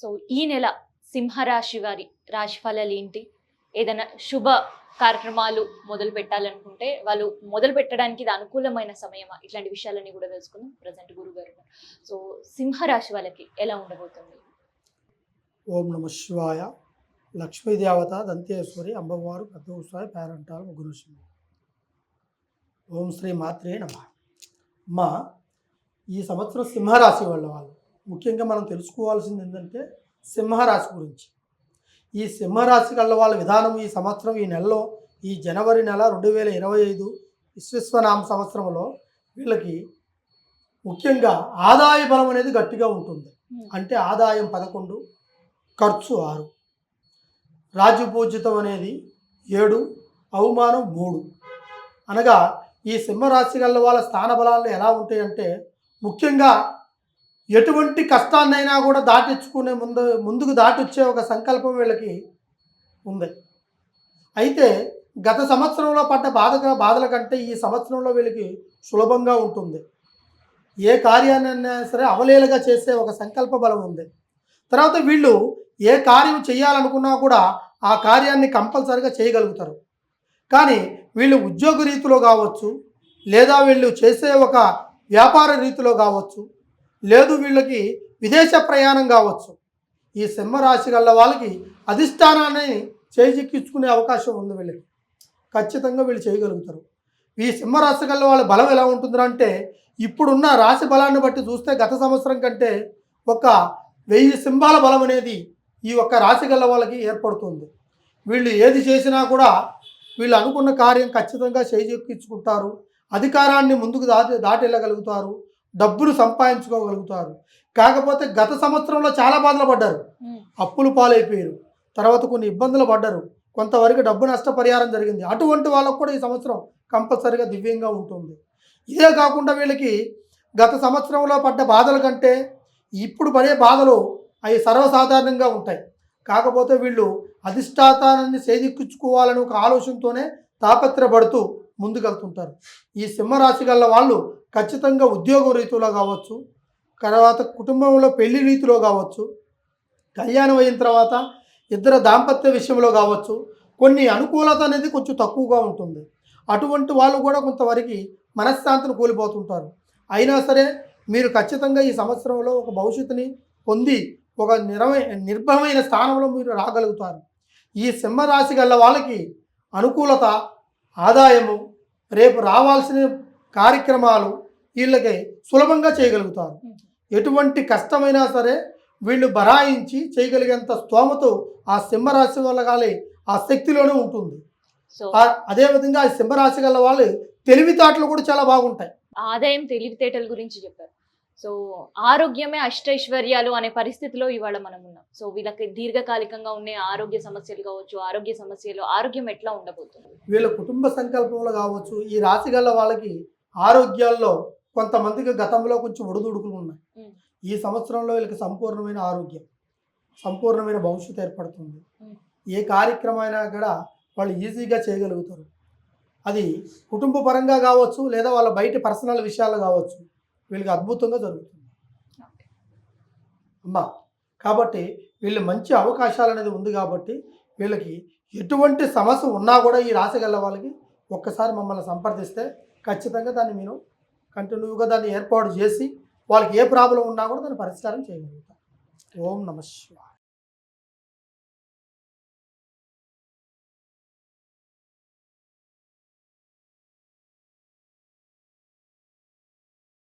So ఈ నెల సింహరాశి వారి రాశి ఫలాలు ఏంటి? ఏదైనా శుభ కార్యక్రమాలు మొదలు పెట్టాలనుకుంటే వాళ్ళు మొదలు పెట్టడానికి ఇది అనుకూలమైన సమయమా? ఇట్లాంటి విషయాలన్నీ కూడా తెలుసుకుందాం. ప్రజెంట్ గురుగారు ఉన్నారు. సో సింహరాశి వాళ్ళకి ఎలా ఉండబోతుంది? ఓం నమ శివాయ. లక్ష్మీదేవత దంతేశ్వరి అమ్మవారు పెద్ద ఉత్సాహ పేరంటారు ముగ్గురు సింహ. ఓం శ్రీ మాత్రే నమ. అమ్మ, ఈ సంవత్సరం సింహరాశి వాళ్ళు ముఖ్యంగా మనం తెలుసుకోవాల్సింది ఏంటంటే సింహరాశి గురించి. ఈ సింహరాశి వాళ్ళ విధానం ఈ సంవత్సరం ఈ నెలలో ఈ జనవరి నెల 2025 విశ్వనామ సంవత్సరంలో వీళ్ళకి ముఖ్యంగా ఆదాయ బలం అనేది గట్టిగా ఉంటుంది. అంటే ఆదాయం 11, ఖర్చు 6, రాజ్యపూజితం అనేది 7, అవమానం 3. అనగా ఈ సింహరాశి వాళ్ళ స్థాన బలాలు ఎలా ఉంటాయంటే ముఖ్యంగా ఎటువంటి కష్టాన్నైనా కూడా దాటించుకునే ముందుకు దాటొచ్చే ఒక సంకల్పం వీళ్ళకి ఉంది. అయితే గత సంవత్సరంలో పడ్డ బాధల కంటే ఈ సంవత్సరంలో వీళ్ళకి సులభంగా ఉంటుంది. ఏ కార్యాన్నైనా సరే అవలీలగా చేసే ఒక సంకల్ప బలం ఉంది. తర్వాత వీళ్ళు ఏ కార్యం చేయాలనుకున్నా కూడా ఆ కార్యాన్ని కంపల్సరిగా చేయగలుగుతారు. కానీ వీళ్ళు ఉద్యోగ రీతిలో కావచ్చు, లేదా వీళ్ళు చేసే ఒక వ్యాపార రీతిలో కావచ్చు, లేదు వీళ్ళకి విదేశ ప్రయాణం కావచ్చు, ఈ సింహరాశి వాళ్ళకి అధిష్టానాన్ని చేజిక్కించుకునే అవకాశం ఉంది. వీళ్ళకి ఖచ్చితంగా వీళ్ళు చేయగలుగుతారు. ఈ సింహరాశి వాళ్ళ బలం ఎలా ఉంటుందంటే ఇప్పుడున్న రాశి బలాన్ని బట్టి చూస్తే గత సంవత్సరం కంటే ఒక 1000 సింహాల బలం అనేది ఈ ఒక్క రాశి వాళ్ళకి ఏర్పడుతుంది. వీళ్ళు ఏది చేసినా కూడా వీళ్ళు అనుకున్న కార్యం ఖచ్చితంగా చేజిక్కించుకుంటారు. అధికారాన్ని ముందుకు దాటెళ్ళగలుగుతారు. డబ్బులు సంపాదించుకోగలుగుతారు. కాకపోతే గత సంవత్సరంలో చాలా బాధలు పడ్డారు. అప్పులు పాలైపోయారు. తర్వాత కొన్ని ఇబ్బందులు పడ్డారు. కొంతవరకు డబ్బు నష్టపరిహారం జరిగింది. అటువంటి వాళ్ళకు కూడా ఈ సంవత్సరం కంపల్సరిగా దివ్యంగా ఉంటుంది. ఇదే కాకుండా వీళ్ళకి గత సంవత్సరంలో పడ్డ బాధల కంటే ఇప్పుడు పడే బాధలు అవి సర్వసాధారణంగా ఉంటాయి. కాకపోతే వీళ్ళు అధిష్టానాన్ని చేజిక్కించుకోవాలని ఒక ఆలోచనతోనే తాపత్రపడుతూ ముందుకెళ్తుంటారు. ఈ సింహరాశి వాళ్ళు ఖచ్చితంగా ఉద్యోగ రీతిలో కావచ్చు, తర్వాత కుటుంబంలో పెళ్లి రీతిలో కావచ్చు, కళ్యాణం అయిన తర్వాత ఇద్దరు దాంపత్య విషయంలో కావచ్చు, కొన్ని అనుకూలత అనేది కొంచెం తక్కువగా ఉంటుంది. అటువంటి వాళ్ళు కూడా కొంతవరకు మనశ్శాంతిని కోల్పోతుంటారు. అయినా సరే మీరు ఖచ్చితంగా ఈ సంవత్సరంలో ఒక భవిష్యత్తుని పొంది ఒక నిర్భయమైన స్థానంలో మీరు రాగలుగుతారు. ఈ సింహరాశి వాళ్ళకి అనుకూలత, ఆదాయము, రేపు రావాల్సిన కార్యక్రమాలు వీళ్ళకి సులభంగా చేయగలుగుతారు. ఎటువంటి కష్టమైనా సరే వీళ్ళు బరాయించి చేయగలిగేంత స్తోమత ఆ సింహరాశి వాళ్ళ ఆ శక్తిలోనే ఉంటుంది. అదేవిధంగా ఆ సింహరాశి వాళ్ళు తెలివితేటలు కూడా చాలా బాగుంటాయి. ఆదాయం, తెలివితేటల గురించి చెప్పారు. సో ఆరోగ్యమే అష్టైశ్వర్యాలు అనే పరిస్థితిలో ఇవాళ మనం ఉన్నాం. సో వీళ్ళకి దీర్ఘకాలికంగా ఉండే ఆరోగ్య సమస్యలు కావచ్చు, ఆరోగ్యం ఎట్లా ఉండబోతుంది? వీళ్ళ కుటుంబ సంకల్పంలో కావచ్చు, ఈ రాశి వాళ్ళకి ఆరోగ్యాల్లో కొంతమందికి గతంలో కొంచెం ఒడిదుడుకులు ఉన్నాయి. ఈ సంవత్సరంలో వీళ్ళకి సంపూర్ణమైన ఆరోగ్యం, సంపూర్ణమైన భవిష్యత్తు ఏర్పడుతుంది. ఏ కార్యక్రమైనా కూడా వాళ్ళు ఈజీగా చేయగలుగుతారు. అది కుటుంబ పరంగా కావచ్చు, లేదా వాళ్ళ బయట పర్సనల్ విషయాలు కావచ్చు, వీళ్ళకి అద్భుతంగా జరుగుతుంది అమ్మా. కాబట్టి వీళ్ళు మంచి అవకాశాలు అనేది ఉంది. కాబట్టి వీళ్ళకి ఎటువంటి సమస్య ఉన్నా కూడా ఈ రాశి వాళ్ళకి ఒక్కసారి మమ్మల్ని సంప్రదిస్తే ఖచ్చితంగా దాన్ని మీరు కంటిన్యూగా దాన్ని ఏర్పాటు చేసి వాళ్ళకి ఏ ప్రాబ్లం ఉన్నా కూడా దాన్ని పరిష్కారం చేయగలుగుతాం. ఓం నమ శివాయ.